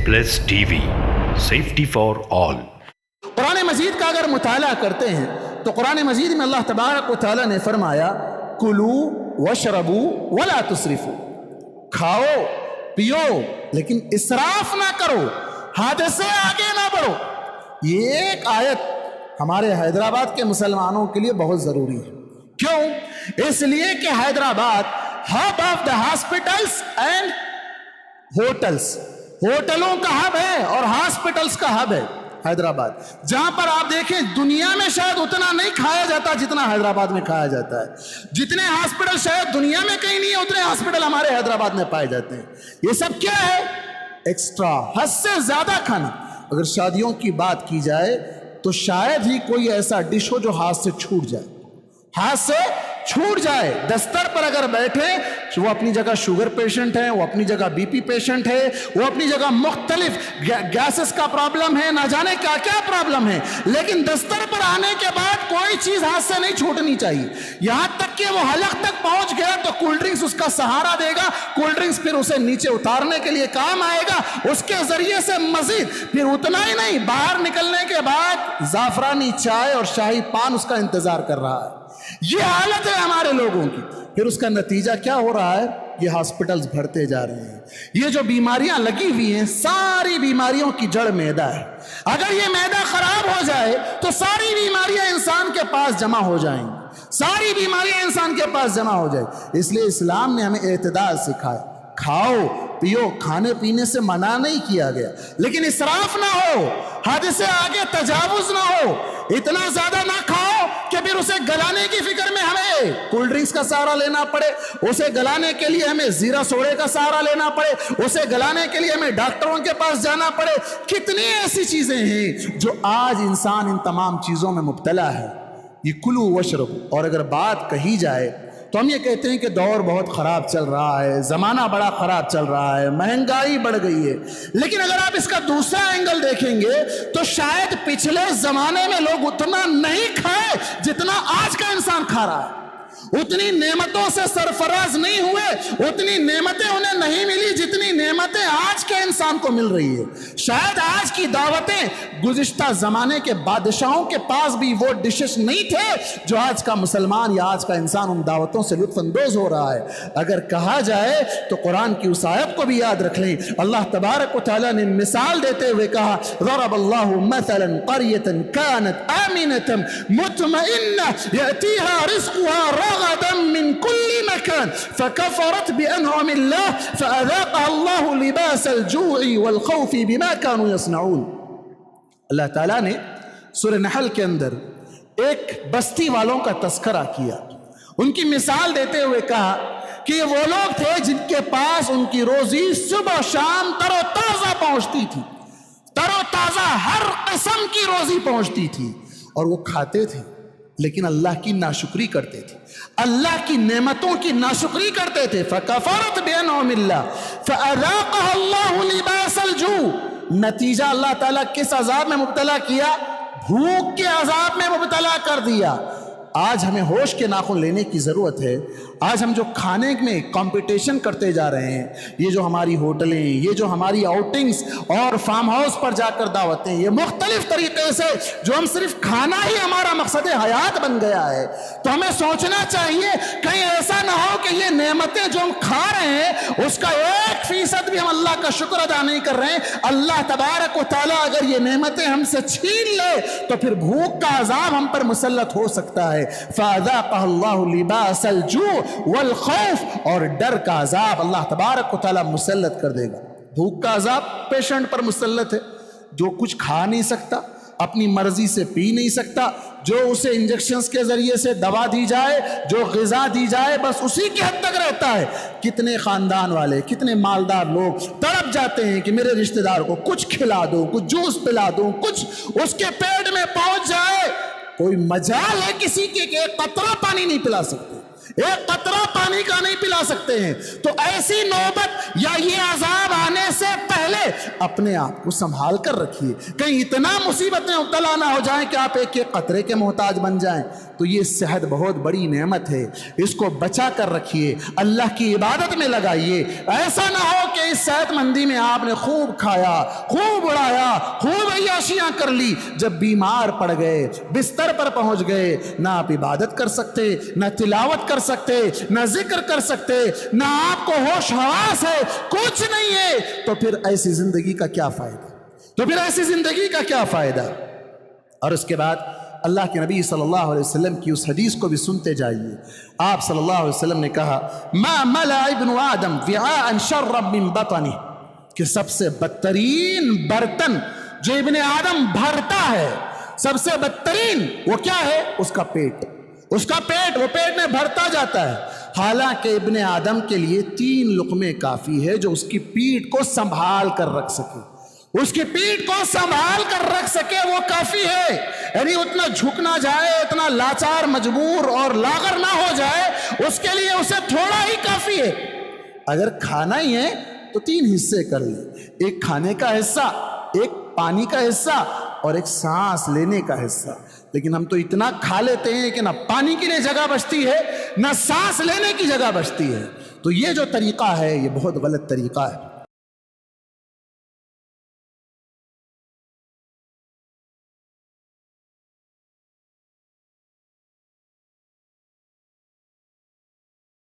Plus TV, safety for all. कुरान मजीद का अगर मुताला करते हैं तो कुरान मजीद में अल्लाह तबारक व तआला ने फरमाया कुलू वशरबू वला तुसरिफू, खाओ पियो लेकिन इसराफ ना करो, हाथ से आगे ना बढ़ो। ये एक आयत हमारे हैदराबाद के मुसलमानों के लिए बहुत जरूरी है। क्यों? इसलिए कि Hyderabad hub of the hospitals and hotels, होटलों का हब है और हॉस्पिटल्स का हब है हैदराबाद, जहां पर आप देखें दुनिया में शायद उतना नहीं खाया जाता जितना हैदराबाद में खाया जाता है। जितने हॉस्पिटल शायद दुनिया में कहीं नहीं है उतने हॉस्पिटल हमारे हैदराबाद में पाए जाते हैं। ये सब क्या है? एक्स्ट्रा, हद से ज्यादा खाना। अगर शादियों की बात की जाए तो शायद ही कोई ऐसा डिश हो जो हाथ से छूट जाए, हाथ से छूट जाए। दस्तर पर अगर बैठे, वो अपनी जगह शुगर पेशेंट है, वो अपनी जगह बीपी पेशेंट है, वो अपनी जगह मुख्तलिफ गैसेस का प्रॉब्लम है, ना जाने क्या क्या प्रॉब्लम है, लेकिन दस्तर पर आने के बाद कोई चीज हाथ से नहीं छूटनी चाहिए। यहां तक कि वो हलक तक पहुंच गया तो कोल्ड ड्रिंक्स उसका सहारा देगा, कोल्ड ड्रिंक्स फिर उसे नीचे उतारने के लिए काम आएगा, उसके जरिए से मजीद फिर उतना ही नहीं, बाहर निकलने के बाद जाफरानी चाय और शाही पान उसका इंतजार कर रहा है। ये हालत है हमारे लोगों की। फिर उसका नतीजा क्या हो रहा है? ये हॉस्पिटल्स भरते जा रहे हैं। ये जो बीमारियां लगी हुई हैं, सारी बीमारियों की जड़ मैदा है। अगर ये मैदा खराब हो जाए तो सारी बीमारियां इंसान के पास जमा हो जाएंगी, सारी बीमारियां इंसान के पास जमा हो जाए। इसलिए इस्लाम ने हमें एतदाल सिखाया, खाओ पियो, खाने पीने से मना नहीं किया गया, लेकिन इसराफ ना हो, हद से आगे तजावुज ना हो, इतना ज्यादा ना खाओ कि फिर उसे गलाने की फिक्र में हमें कोल्ड ड्रिंक्स का सहारा लेना पड़े, उसे गलाने के लिए हमें जीरा सोडे का सहारा लेना पड़े, उसे गलाने के लिए हमें डॉक्टरों के पास जाना पड़े। कितनी ऐसी चीजें हैं जो आज इंसान इन तमाम चीजों में मुब्तला है। ये कुलू वशरबू। और अगर बात कही जाए तो हम ये कहते हैं कि दौर बहुत ख़राब चल रहा है, ज़माना बड़ा ख़राब चल रहा है, महंगाई बढ़ गई है, लेकिन अगर आप इसका दूसरा एंगल देखेंगे तो शायद पिछले ज़माने में लोग उतना नहीं खाए जितना आज का इंसान खा रहा है। उतनी नेमतों से सरफराज नहीं हुए, उतनी नेमतें उन्हें नहीं मिली जितनी नेमतें आज के इंसान को मिल रही है। शायद आज की दावतें गुज़िश्ता ज़माने के बादशाहों के पास भी वो डिशेस नहीं थे जो आज का मुसलमान या आज का इंसान उन दावतों से लुत्फ़अंदोज़ हो रहा है। अगर कहा जाए तो कुरान की उस आयत को भी याद रख लें। अल्लाह तबारक व तआला ने मिसाल देते हुए कहा, ज़रबल्लाहु मसलन क़रयतन कानत आमिनतन मुतमइन्नह यअतीहा रिज़्क़ुहा रग़दन मिन कुल्ली मकान फ़कफ़रत बिअनअमिल्लाह फ़अज़ाक़हा अल्लाहु लिबासल जू'i वल ख़ौफ़ि बिमा कानू यस्नऊन। अल्लाह ताला ने सूरह नहल के अंदर एक बस्ती वालों का तस्करा किया, उनकी मिसाल देते हुए कहा कि ये वो लोग थे जिनके पास उनकी रोजी सुबह शाम तरोताजा पहुंचती थी, तरोताजा हर किस्म की रोजी पहुंचती थी, और वो खाते थे लेकिन अल्लाह की नाशुक्री करते थे, अल्लाह की नेमतों की नाशुक्री करते थे। फ़कफ़रत बिअनअमिल्लाह फ़अज़ाक़हा अल्लाहु लिबासल जू। नतीजा अल्लाह ताला किस अजाब में मुब्तला किया? भूख के अजाब में मुब्तला कर दिया। आज हमें होश के नाखून लेने की ज़रूरत है। आज हम जो खाने में कंपटीशन करते जा रहे हैं, ये जो हमारी होटलें, ये जो हमारी आउटिंग्स और फार्म हाउस पर जाकर दावतें, ये मुख्तलिफ तरीके से जो हम सिर्फ खाना ही हमारा मकसद हयात बन गया है, तो हमें सोचना चाहिए कहीं ऐसा ना हो कि ये नेमतें जो हम खा रहे हैं उसका 1% भी हम अल्लाह का शुक्र अदा नहीं कर रहे हैं। अल्लाह तबारक व तआला अगर ये नेमतें हमसे छीन ले तो फिर भूख का अजाब हम पर मुसल्लत हो सकता है। फ़अज़ाक़हा अल्लाहु लिबासल जू वल खौफ, और डर का अजाब अल्लाह तबारक व तआला मुसल्लत कर देगा। भूख का अजाब पेशेंट पर मुसल्लत है, जो कुछ खा नहीं सकता, अपनी मर्जी से पी नहीं सकता, जो उसे इंजेक्शंस के जरिए से दवा दी जाए, जो ग़िज़ा दी जाए, बस उसी की हद तक रहता है। कितने ख़ानदान वाले, कितने मालदार लोग तड़प जाते हैं कि मेरे रिश्तेदार को कुछ खिला दो, कुछ जूस पिला दो, कुछ उसके पेट में पहुंच जाए। कोई मजाल है किसी के एक कतरा पानी नहीं पिला सकते, एक कतरा पानी का नहीं पिला सकते हैं। तो ऐसी नौबत या ये अजाब आने से पहले अपने आप को संभाल कर रखिए, कहीं इतना मुसीबत में मुब्तला ना हो जाए कि आप एक एक कतरे के मोहताज बन जाएं। تو یہ صحت بہت بڑی نعمت ہے، اس کو بچا کر رکھیے، اللہ کی عبادت میں لگائیے۔ ایسا نہ ہو کہ اس صحت مندی میں آپ نے خوب کھایا، خوب اڑایا، خوب عیاشیاں کر لی، جب بیمار پڑ گئے، بستر پر پہنچ گئے، نہ آپ عبادت کر سکتے، نہ تلاوت کر سکتے، نہ ذکر کر سکتے، نہ آپ کو ہوش حواس ہے، کچھ نہیں ہے، تو پھر ایسی زندگی کا کیا فائدہ؟ اور اس کے بعد اللہ کے نبی صلی اللہ علیہ وسلم کی اس حدیث کو بھی سنتے جائیے۔ آپ صلی اللہ علیہ وسلم نے کہا ما ملأ ابن آدم وعاء شرا من بطنہ، کہ سب سے بدترین برتن جو ابن آدم بھرتا ہے، سب سے بدترین وہ کیا ہے؟ اس کا پیٹ، وہ پیٹ میں بھرتا جاتا ہے۔ حالانکہ ابن آدم کے لیے 3 لقمے کافی ہے جو اس کی پیٹ کو سنبھال کر رکھ سکے، وہ کافی ہے، یعنی اتنا جھک نہ جائے، اتنا لاچار، مجبور اور لاغر نہ ہو جائے، اس کے لیے اسے تھوڑا ہی کافی ہے۔ اگر کھانا ہی ہے تو 3 حصے کر لیں، ایک کھانے کا حصہ، ایک پانی کا حصہ اور ایک سانس لینے کا حصہ۔ لیکن ہم تو اتنا کھا لیتے ہیں کہ نہ پانی کے لیے جگہ بچتی ہے، نہ سانس لینے کی جگہ بچتی ہے۔ تو یہ جو طریقہ ہے یہ بہت غلط طریقہ ہے۔